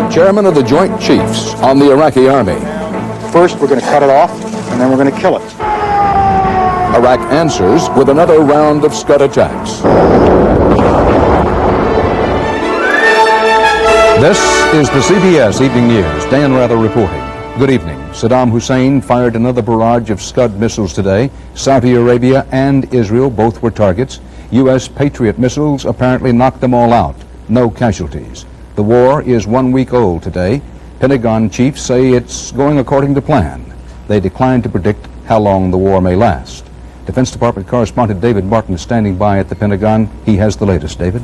the chairman of the Joint Chiefs on the Iraqi Army. First, we're going to cut it off, and then we're going to kill it. Iraq answers with another round of Scud attacks. This is the CBS Evening News. Dan Rather reporting. Good evening. Saddam Hussein fired another barrage of Scud missiles today. Saudi Arabia and Israel both were targets. U.S. Patriot missiles apparently knocked them all out. No casualties. The war is 1 week old today. Pentagon chiefs say it's going according to plan. They decline to predict how long the war may last. Defense Department correspondent David Martin is standing by at the Pentagon. He has the latest. David?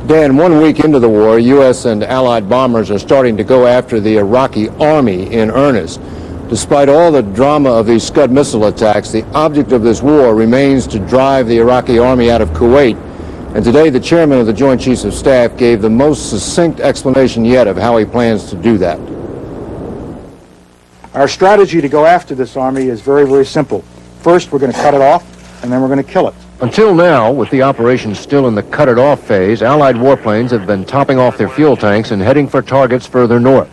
Dan, 1 week into the war, U.S. and Allied bombers are starting to go after the Iraqi army in earnest. Despite all the drama of these Scud missile attacks, the object of this war remains to drive the Iraqi army out of Kuwait. And today, the chairman of the Joint Chiefs of Staff gave the most succinct explanation yet of how he plans to do that. Our strategy to go after this army is very, very simple. First, we're going to cut it off, and then we're going to kill it. Until now, with the operation still in the cut-it-off phase, Allied warplanes have been topping off their fuel tanks and heading for targets further north.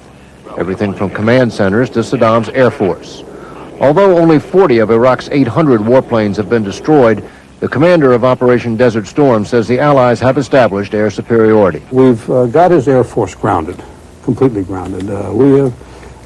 Everything from command centers to Saddam's Air Force. Although only 40 of Iraq's 800 warplanes have been destroyed, the commander of Operation Desert Storm says the Allies have established air superiority. We've got his Air Force grounded, completely grounded.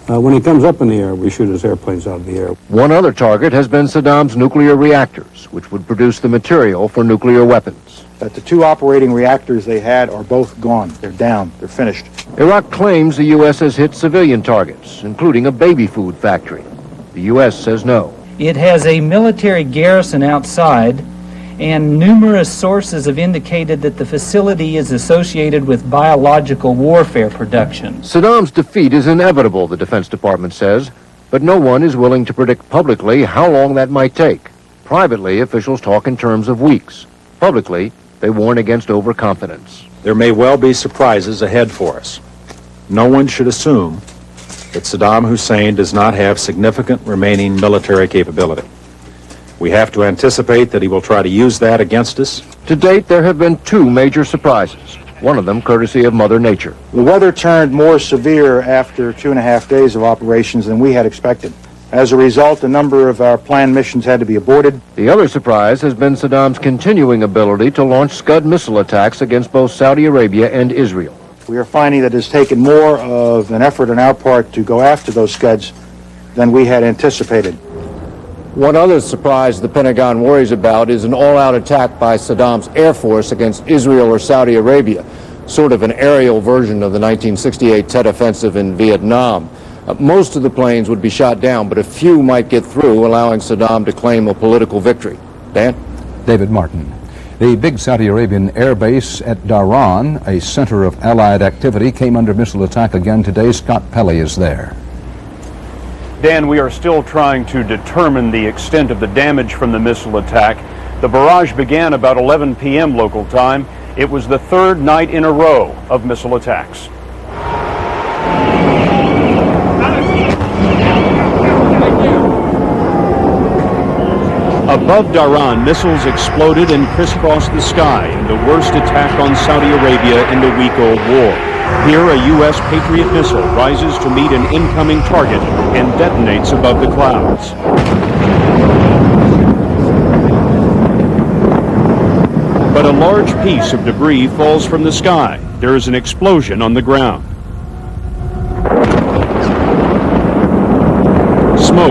When he comes up in the air, we shoot his airplanes out of the air. One other target has been Saddam's nuclear reactors, which would produce the material for nuclear weapons. But the two operating reactors they had are both gone. They're down. They're finished. Iraq claims the U.S. has hit civilian targets, including a baby food factory. The U.S. says no. It has a military garrison outside, and numerous sources have indicated that the facility is associated with biological warfare production. Saddam's defeat is inevitable, the Defense Department says, but no one is willing to predict publicly how long that might take. Privately, officials talk in terms of weeks. Publicly, they warn against overconfidence. There may well be surprises ahead for us. No one should assume that Saddam Hussein does not have significant remaining military capability. We have to anticipate that he will try to use that against us. To date, there have been two major surprises, one of them courtesy of Mother Nature. The weather turned more severe after 2.5 days of operations than we had expected. As a result, a number of our planned missions had to be aborted. The other surprise has been Saddam's continuing ability to launch Scud missile attacks against both Saudi Arabia and Israel. We are finding that it's taken more of an effort on our part to go after those Scuds than we had anticipated. One other surprise the Pentagon worries about is an all-out attack by Saddam's Air Force against Israel or Saudi Arabia, sort of an aerial version of the 1968 Tet Offensive in Vietnam. Most of the planes would be shot down, but a few might get through, allowing Saddam to claim a political victory. Dan? David Martin. The big Saudi Arabian air base at Dhahran, a center of Allied activity, came under missile attack again today. Scott Pelley is there. Dan, we are still trying to determine the extent of the damage from the missile attack. The barrage began about 11 p.m. local time. It was the third night in a row of missile attacks. Above Dhahran, missiles exploded and crisscrossed the sky in the worst attack on Saudi Arabia in the week-old war. Here, a U.S. Patriot missile rises to meet an incoming target and detonates above the clouds. But a large piece of debris falls from the sky. There is an explosion on the ground.